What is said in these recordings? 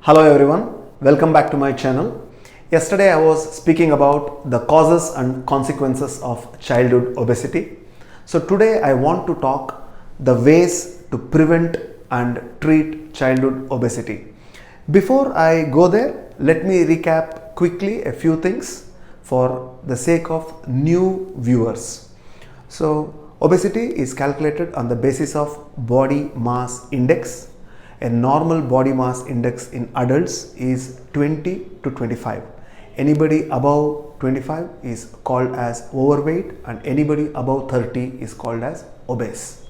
Hello everyone, welcome back to my channel. Yesterday I was speaking about the causes and consequences of childhood obesity. So today I want to talk the ways to prevent and treat childhood obesity. Before I go there, let me recap quickly a few things for the sake of new viewers. So obesity is calculated on the basis of body mass index. A normal body mass index in adults is 20 to 25. Anybody above 25 is called as overweight and anybody above 30 is called as obese.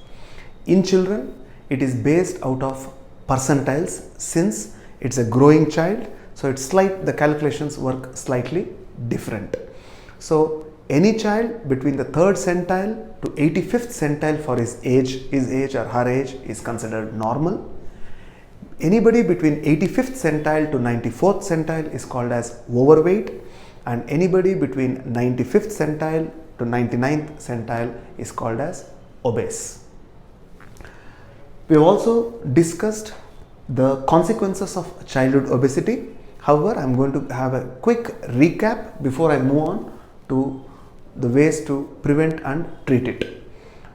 In children, it is based out of percentiles since it's a growing child, so the calculations work slightly different. So any child between the 3rd centile to 85th centile for his age or her age is considered normal. Anybody between 85th centile to 94th centile is called as overweight, and anybody between 95th centile to 99th centile is called as obese. We have also discussed the consequences of childhood obesity. However, I am going to have a quick recap before I move on to the ways to prevent and treat it.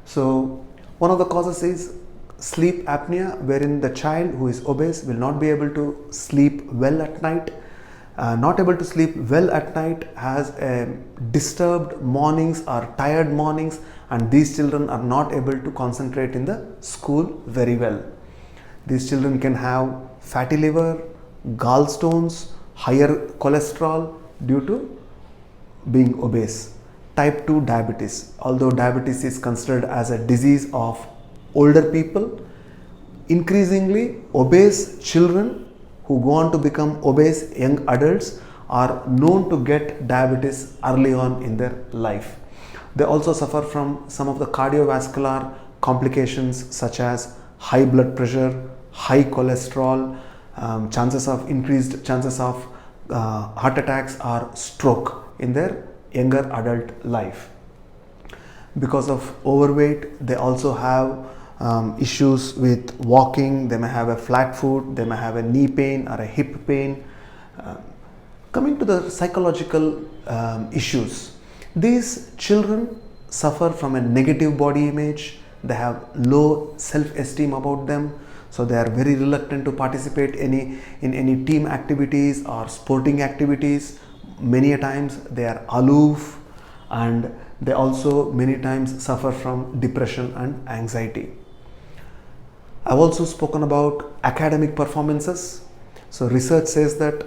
So, one of the causes is sleep apnea, wherein the child who is obese will not be able to sleep well at night. Not able to sleep well at night has disturbed mornings or tired mornings, and these children are not able to concentrate in the school very well. These children can have fatty liver, gallstones, higher cholesterol due to being obese. Type 2 diabetes. Although diabetes is considered as a disease of older people, increasingly obese children who go on to become obese young adults are known to get diabetes early on in their life. They also suffer from some of the cardiovascular complications such as high blood pressure, high cholesterol, increased chances of heart attacks or stroke in their younger adult life. Because of overweight, they also have issues with walking. They may have a flat foot, they may have a knee pain or a hip pain. Coming to the psychological issues, these children suffer from a negative body image. They have low self-esteem about them, so they are very reluctant to participate in any team activities or sporting activities. Many a times they are aloof, and they also many times suffer from depression and anxiety. I've also spoken about academic performances. So research says that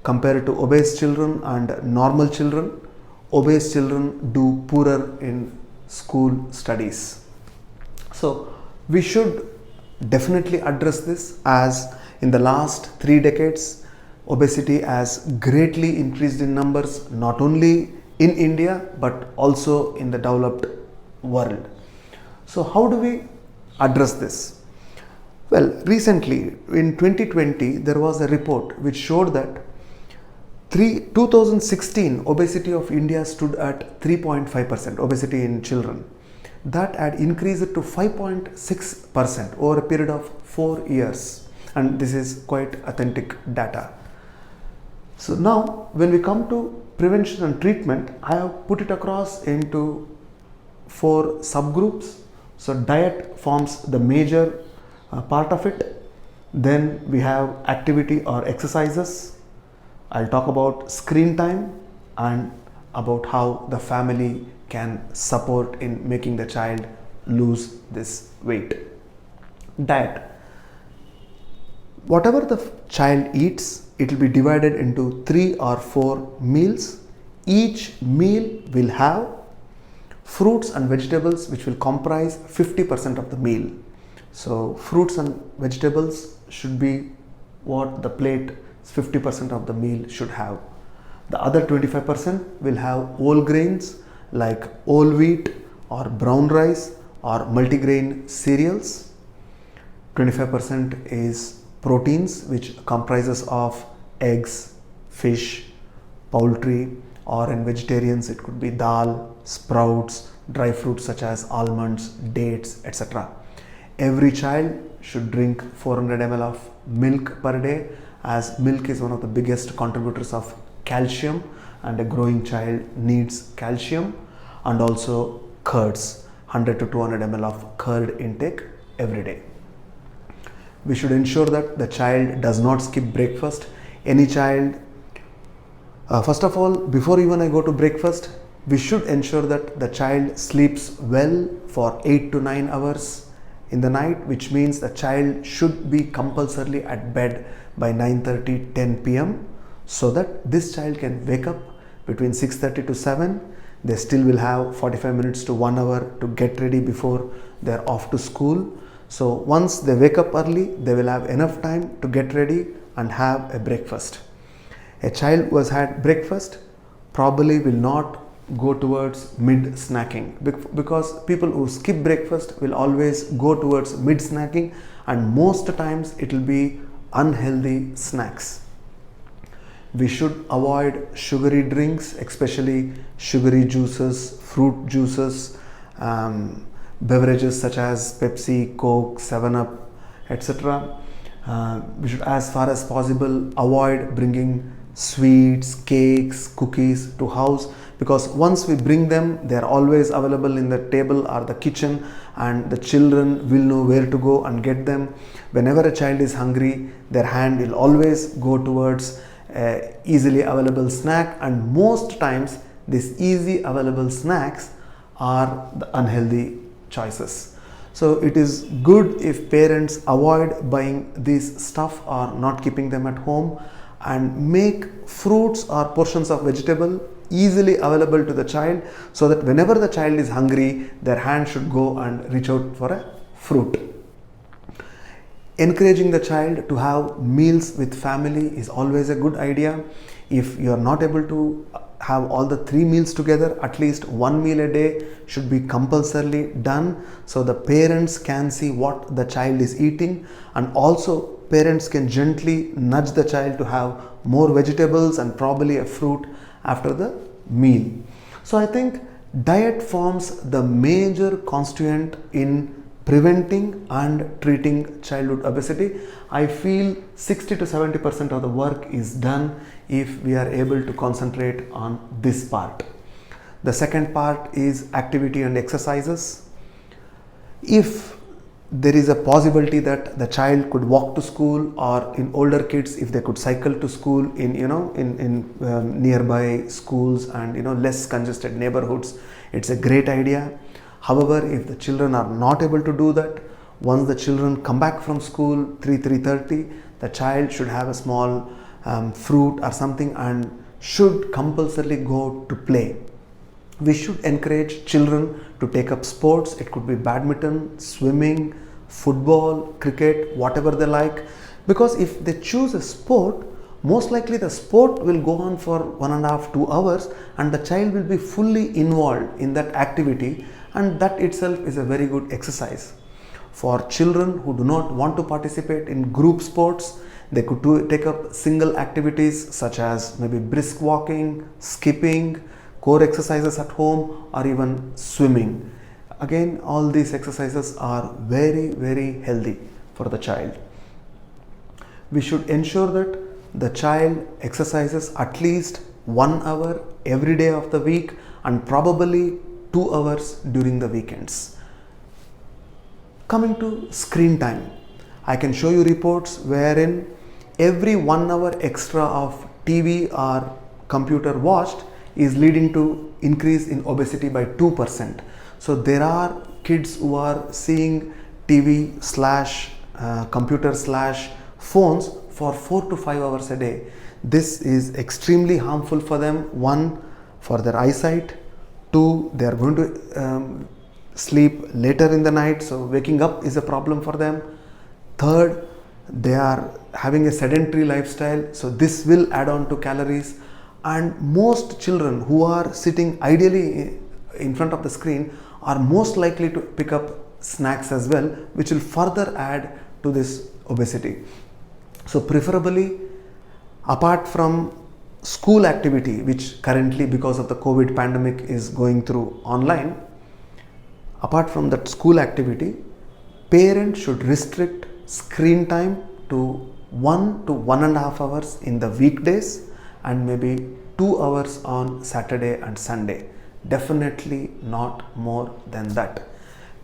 compared to obese children and normal children, obese children do poorer in school studies. So we should definitely address this, as in the last 3 decades, obesity has greatly increased in numbers, not only in India but also in the developed world. So how do we address this? Well, recently in 2020 there was a report which showed that 2016 obesity of India stood at 3.5%, obesity in children. That had increased to 5.6% over a period of 4 years, and this is quite authentic data. So now when we come to prevention and treatment, I have put it across into 4 subgroups. So diet forms the major part of it. Then we have activity or exercises. I'll talk about screen time and about how the family can support in making the child lose this weight. Diet. Whatever the child eats, it will be divided into 3 or 4 meals. Each meal will have fruits and vegetables which will comprise 50% of the meal. So fruits and vegetables should be what the plate 50% of the meal should have. The other 25% will have whole grains like whole wheat or brown rice or multigrain cereals. 25% is proteins, which comprises of eggs, fish, poultry, or in vegetarians it could be dal, sprouts, dry fruits such as almonds, dates, etc. Every child should drink 400 ml of milk per day as milk is one of the biggest contributors of calcium, and a growing child needs calcium, and also curds, 100 to 200 ml of curd intake every day. We should ensure that the child does not skip breakfast. Any child, first of all, before even I go to breakfast, we should ensure that the child sleeps well for 8 to 9 hours in the night, which means the child should be compulsorily at bed by 9:30, 10 p.m. so that this child can wake up between 6:30 to 7. They still will have 45 minutes to 1 hour to get ready before they are off to school. So once they wake up early, they will have enough time to get ready and have a breakfast. A child who has had breakfast probably will not go towards mid snacking, because people who skip breakfast will always go towards mid snacking, and most times it will be unhealthy snacks. We should avoid sugary drinks, especially sugary juices, fruit juices, beverages such as Pepsi, Coke, 7-Up, etc. We should, as far as possible, avoid bringing sweets, cakes, cookies to house, because once we bring them, they are always available in the table or the kitchen, and the children will know where to go and get them. Whenever a child is hungry, their hand will always go towards easily available snack, and most times these easy available snacks are the unhealthy choices. So it is good if parents avoid buying this stuff or not keeping them at home, and make fruits or portions of vegetable easily available to the child, so that whenever the child is hungry, their hand should go and reach out for a fruit. Encouraging the child to have meals with family is always a good idea. If you are not able to have all the 3 meals together, at least 1 meal a day should be compulsorily done, so the parents can see what the child is eating, and also parents can gently nudge the child to have more vegetables and probably a fruit after the meal. So I think diet forms the major constituent in preventing and treating childhood obesity. I feel 60 to 70% of the work is done if we are able to concentrate on this part. The second part is activity and exercises. If there is a possibility that the child could walk to school, or in older kids, if they could cycle to school in nearby schools and less congested neighborhoods, it's a great idea. However, if the children are not able to do that, once the children come back from school 3:30, the child should have a small fruit or something and should compulsorily go to play. We should encourage children to take up sports. It could be badminton, swimming, football, cricket, whatever they like, because if they choose a sport, most likely the sport will go on for 1.5 to 2 hours, and the child will be fully involved in that activity, and that itself is a very good exercise. For children who do not want to participate in group sports, they could take up single activities such as maybe brisk walking, skipping, core exercises at home, or even swimming. Again, all these exercises are very, very healthy for the child. We should ensure that the child exercises at least 1 hour every day of the week, and probably 2 hours during the weekends. Coming to screen time, I can show you reports wherein every 1 hour extra of TV or computer watched is leading to increase in obesity by 2%. So there are kids who are seeing TV / computer / phones for 4 to 5 hours a day. This is extremely harmful for them. 1, for their eyesight. 2, they are going to sleep later in the night, so waking up is a problem for them. 3rd, they are having a sedentary lifestyle, so this will add on to calories. And most children who are sitting ideally in front of the screen are most likely to pick up snacks as well, which will further add to this obesity. So preferably, apart from school activity, which currently because of the COVID pandemic is going through online, apart from that school activity, parents should restrict screen time to 1 to 1.5 hours in the weekdays and maybe 2 hours on Saturday and Sunday. Definitely not more than that.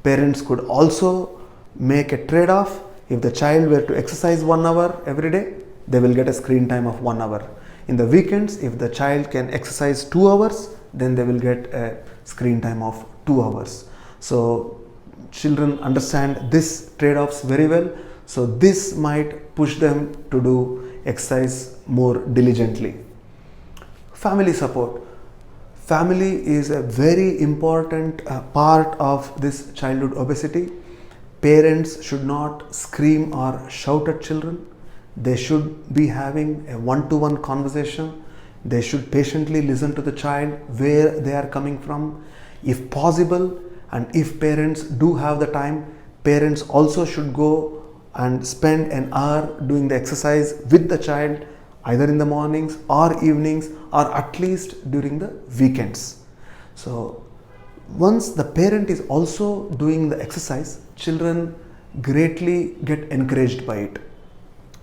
Parents could also make a trade-off. If the child were to exercise 1 hour every day, they will get a screen time of 1 hour. In the weekends, if the child can exercise 2 hours, then they will get a screen time of 2 hours. So children understand this trade-offs very well. So this might push them to do exercise more diligently. Family support. Family is a very important part of this childhood obesity. Parents should not scream or shout at children. They should be having a one-to-one conversation. They should patiently listen to the child, where they are coming from. If possible, and if parents do have the time, parents also should go and spend an hour doing the exercise with the child, either in the mornings or evenings, or at least during the weekends. So once the parent is also doing the exercise, children greatly get encouraged by it.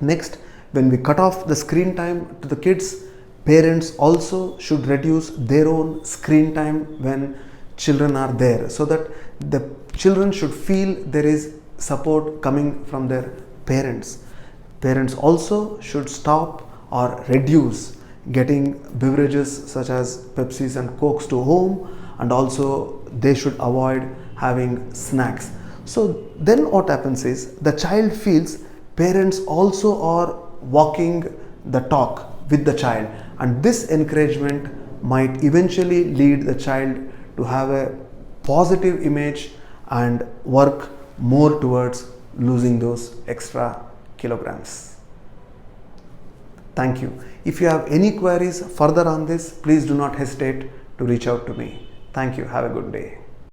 Next, when we cut off the screen time to the kids, parents also should reduce their own screen time when children are there, so that the children should feel there is support coming from their parents. Parents also should stop or reduce getting beverages such as Pepsis and Cokes to home, and also they should avoid having snacks. So then what happens is the child feels parents also are walking the talk with the child, and this encouragement might eventually lead the child to have a positive image and work more towards losing those extra kilograms. Thank you. If you have any queries further on this, please do not hesitate to reach out to me. Thank you. Have a good day.